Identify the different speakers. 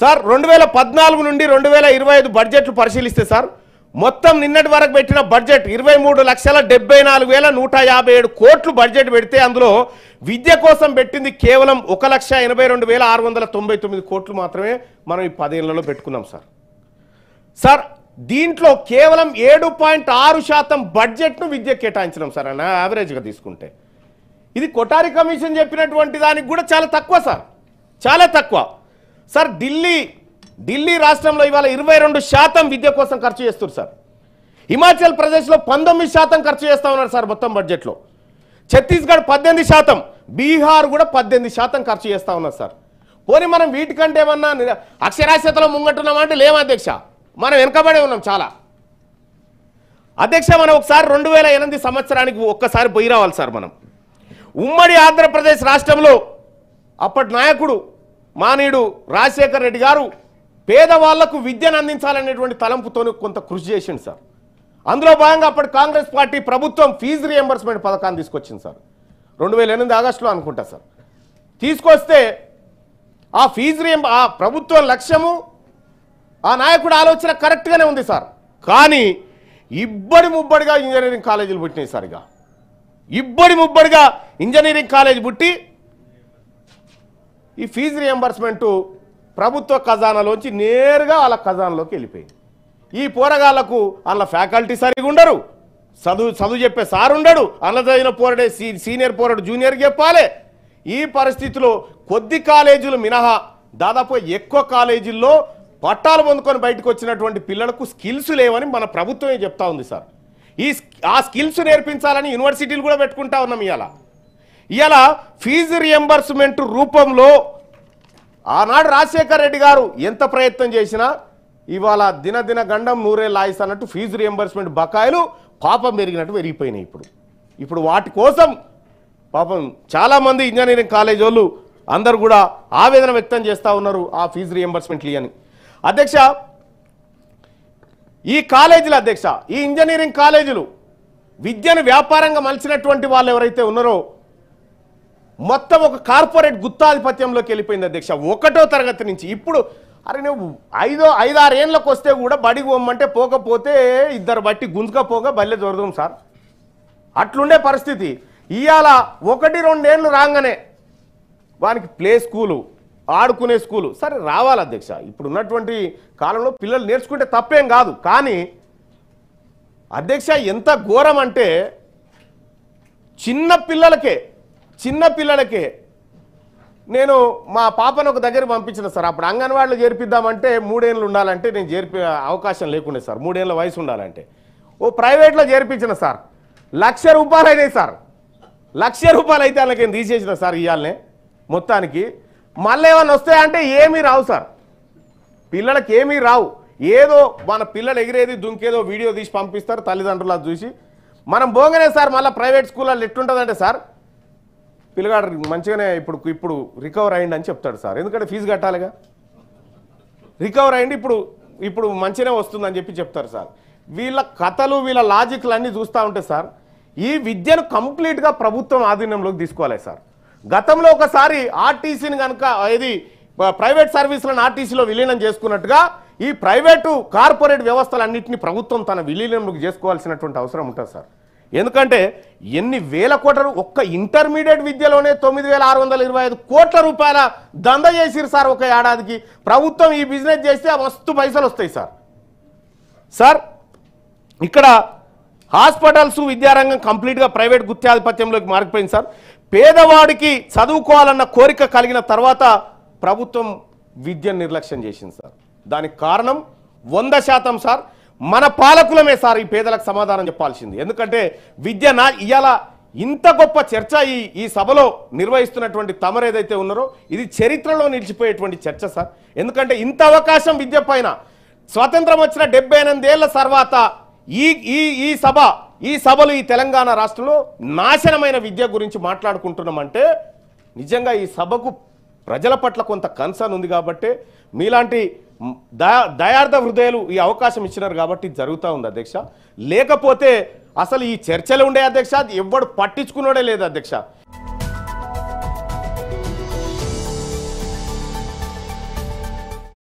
Speaker 1: Sir 2014 నుండి 2025 బడ్జెట్లు పరిశీలిస్తే సార్ మొత్తం నిన్నటి వరకు పెట్టిన బడ్జెట్ 23,74,157 కోట్లు బడ్జెట్ పెడితే అందులో విద్య కోసం పెట్టింది కేవలం 1,82,699 కోట్లు మాత్రమే మనం ఈ 10 ఏళ్లలో పెట్టుకున్నాం సార్. సార్ దీంట్లో కేవలం 7.6% బడ్జెట్ను విద్య కేటాయించడం సార్ అన్న యావరేజ్గా తీసుకుంటే ఇది కొఠారి కమిషన్ చెప్పినటువంటి దానికి కూడా చాలా తక్కువ సార్, చాలా తక్కువ సార్. ఢిల్లీ రాష్ట్రంలో ఇవాళ 22% విద్య కోసం ఖర్చు చేస్తారు సార్. హిమాచల్ ప్రదేశ్లో 19% ఖర్చు చేస్తూ ఉన్నారు సార్ మొత్తం బడ్జెట్లో. ఛత్తీస్గఢ్ 18%, బీహార్ కూడా 18% ఖర్చు చేస్తూ ఉన్నారు సార్. పోనీ మనం వీటికంటే ఏమన్నా అక్షరాస్యతలో ముంగట్టున్నామా అంటే లేము అధ్యక్ష, మనం వెనకబడే ఉన్నాం చాలా. అధ్యక్ష మనం ఒకసారి 2008 సంవత్సరానికి ఒక్కసారి పోయి రావాలి సార్. మనం ఉమ్మడి ఆంధ్రప్రదేశ్ రాష్ట్రంలో అప్పటి నాయకుడు మానీయుడు రాజశేఖర్ రెడ్డి గారు పేదవాళ్లకు విద్యను అందించాలనేటువంటి తలంపుతో కొంత కృషి చేసింది సార్. అందులో భాగంగా అప్పటి కాంగ్రెస్ పార్టీ ప్రభుత్వం ఫీజు రియంబర్స్మెంట్ పథకాన్ని తీసుకొచ్చింది సార్. 2008 ఆగస్టులో అనుకుంటా సార్. తీసుకొస్తే ఆ ఆ ప్రభుత్వం లక్ష్యము ఆ నాయకుడు ఆలోచన కరెక్ట్గానే ఉంది సార్. కానీ ఇబ్బడి ముబ్బడిగా ఇంజనీరింగ్ కాలేజీలు పుట్టినాయి సార్. ఇక ఇబ్బడి ముబ్బడిగా ఇంజనీరింగ్ కాలేజ్ పుట్టి ఈ ఫీజు రియంబర్స్మెంటు ప్రభుత్వ ఖజానాలోంచి నేరుగా వాళ్ళ ఖజానాలోకి వెళ్ళిపోయింది. ఈ పోరగాళ్లకు అందులో ఫ్యాకల్టీ సరిగా ఉండరు, చదువు చెప్పే సార్ ఉండడు, అందులో చదివిన పోరడే సీనియర్ పోరడు జూనియర్కి చెప్పాలి. ఈ పరిస్థితిలో కొద్ది కాలేజీలు మినహా దాదాపు ఎక్కువ కాలేజీల్లో పట్టాలు పొందుకొని బయటకు వచ్చినటువంటి పిల్లలకు స్కిల్స్ లేవని మన ప్రభుత్వమే చెప్తా ఉంది సార్. ఆ స్కిల్స్ నేర్పించాలని యూనివర్సిటీలు కూడా పెట్టుకుంటా ఉన్నాం. ఇవాళ ఫీజు రియంబర్స్మెంట్ రూపంలో ఆనాడు రాజశేఖర్ రెడ్డి గారు ఎంత ప్రయత్నం చేసినా ఇవాళ దినదిన గండం నూరే లాయిస్ అన్నట్టు ఫీజు రియంబర్స్మెంట్ బకాయిలు పాపం పెరిగినట్టు పెరిగిపోయినాయి. ఇప్పుడు వాటి కోసం పాపం చాలామంది ఇంజనీరింగ్ కాలేజ్ వాళ్ళు అందరూ కూడా ఆవేదన వ్యక్తం చేస్తూ ఉన్నారు ఆ ఫీజు రియంబర్స్మెంట్లు అని. అధ్యక్ష ఈ కాలేజీలు అధ్యక్ష ఈ ఇంజనీరింగ్ కాలేజీలు విద్యను వ్యాపారంగా మలిచినటువంటి వాళ్ళు ఎవరైతే ఉన్నారో మొత్తం ఒక కార్పొరేట్ గుత్తాధిపత్యంలోకి వెళ్ళిపోయింది అధ్యక్ష. 1వ తరగతి నుంచి ఇప్పుడు అరే నువ్వు 5-6 ఏళ్ళకి వస్తే కూడా బడికి పోమంటే పోకపోతే ఇద్దరు బట్టి గుంజుకపోగా బల్లె దొరదం సార్. అట్లుండే పరిస్థితి. ఇవాళ 1-2 ఏళ్ళు రాగానే వానికి ప్లే స్కూలు ఆడుకునే స్కూలు సరే రావాలి అధ్యక్ష. ఇప్పుడు ఉన్నటువంటి కాలంలో పిల్లలు నేర్చుకుంటే తప్పేం కాదు. కానీ అధ్యక్ష ఎంత ఘోరం అంటే చిన్న పిల్లలకే నేను మా పాపను ఒక దగ్గర పంపించిన సార్. అప్పుడు అంగన్వాడీలో చేర్పిద్దామంటే 3 ఏళ్ళు ఉండాలంటే నేను చేర్పే అవకాశం లేకుండే సార్. 3 ఏళ్ళ వయసు ఉండాలంటే ఓ ప్రైవేట్లో చేర్పించిన సార్. ₹1,00,000 అయినాయి సార్. ₹1,00,000 అయితే వాళ్ళకి తీసేసిన సార్ ఇవాళనే మొత్తానికి. మళ్ళీ ఏమన్నా వస్తాయంటే ఏమీ రావు సార్, పిల్లలకి ఏమీ రావు. ఏదో మన పిల్లలు ఎగిరేది దుంకేదో వీడియో తీసి పంపిస్తారు తల్లిదండ్రులు అది చూసి. మనం పోగానే సార్ మళ్ళీ ప్రైవేట్ స్కూల్లో ఎట్లుంటుందంటే సార్ పిల్లగాడు మంచిగానే ఇప్పుడు రికవర్ అయ్యింది అని చెప్తాడు సార్. ఎందుకంటే ఫీజు కట్టాలిగా, రికవర్ అయ్యింది ఇప్పుడు మంచిగానే వస్తుందని చెప్తారు సార్. వీళ్ళ కథలు వీళ్ళ లాజిక్లు అన్నీ చూస్తూ ఉంటే సార్ ఈ విద్యను కంప్లీట్గా ప్రభుత్వం ఆధీనంలోకి తీసుకోవాలి సార్. గతంలో ఒకసారి ఆర్టీసీని కనుక ఇది ప్రైవేట్ సర్వీసులను ఆర్టీసీలో విలీనం చేసుకున్నట్టుగా ఈ ప్రైవేటు కార్పొరేట్ వ్యవస్థలన్నింటినీ ప్రభుత్వం తన విలీనంలోకి చేసుకోవాల్సినటువంటి అవసరం ఉంటుంది సార్. ఎందుకంటే ఎన్ని వేల కోట్ల ఒక్క ఇంటర్మీడియట్ విద్యలోనే 9,625 కోట్ల రూపాయల దంద చేసిరు సార్ ఒక ఏడాదికి. ప్రభుత్వం ఈ బిజినెస్ చేస్తే మస్తు పైసలు వస్తాయి సార్. సార్ ఇక్కడ హాస్పిటల్స్ విద్యారంగం కంప్లీట్గా ప్రైవేట్ గుత్తాధిపత్యంలోకి మారిపోయింది సార్. పేదవాడికి చదువుకోవాలన్న కోరిక కలిగిన తర్వాత ప్రభుత్వం విద్యను నిర్లక్ష్యం చేసింది సార్. దానికి కారణం 100% సార్ మన పాలకులమే సార్. ఈ పేదలకు సమాధానం చెప్పాల్సింది. ఎందుకంటే విద్య ఇవాళ ఇంత గొప్ప చర్చ ఈ సభలో నిర్వహిస్తున్నటువంటి తమరు ఏదైతే ఉన్నారో ఇది చరిత్రలో నిలిచిపోయేటువంటి చర్చ సార్. ఎందుకంటే ఇంత అవకాశం విద్య పైన స్వాతంత్రం వచ్చిన 78 ఏళ్ల తర్వాత ఈ సభలు ఈ తెలంగాణ రాష్ట్రంలో నాశనమైన విద్య గురించి మాట్లాడుకుంటున్నామంటే నిజంగా ఈ సభకు ప్రజల పట్ల కొంత కన్సర్న్ ఉంది కాబట్టి మీలాంటి దయార్థ హృదయాలు ఈ అవకాశం ఇచ్చినారు కాబట్టి జరుగుతూ ఉంది అధ్యక్ష. లేకపోతే అసలు ఈ చర్చలు ఉండే అధ్యక్ష ఎవడు పట్టించుకున్నాడే లేదు అధ్యక్ష.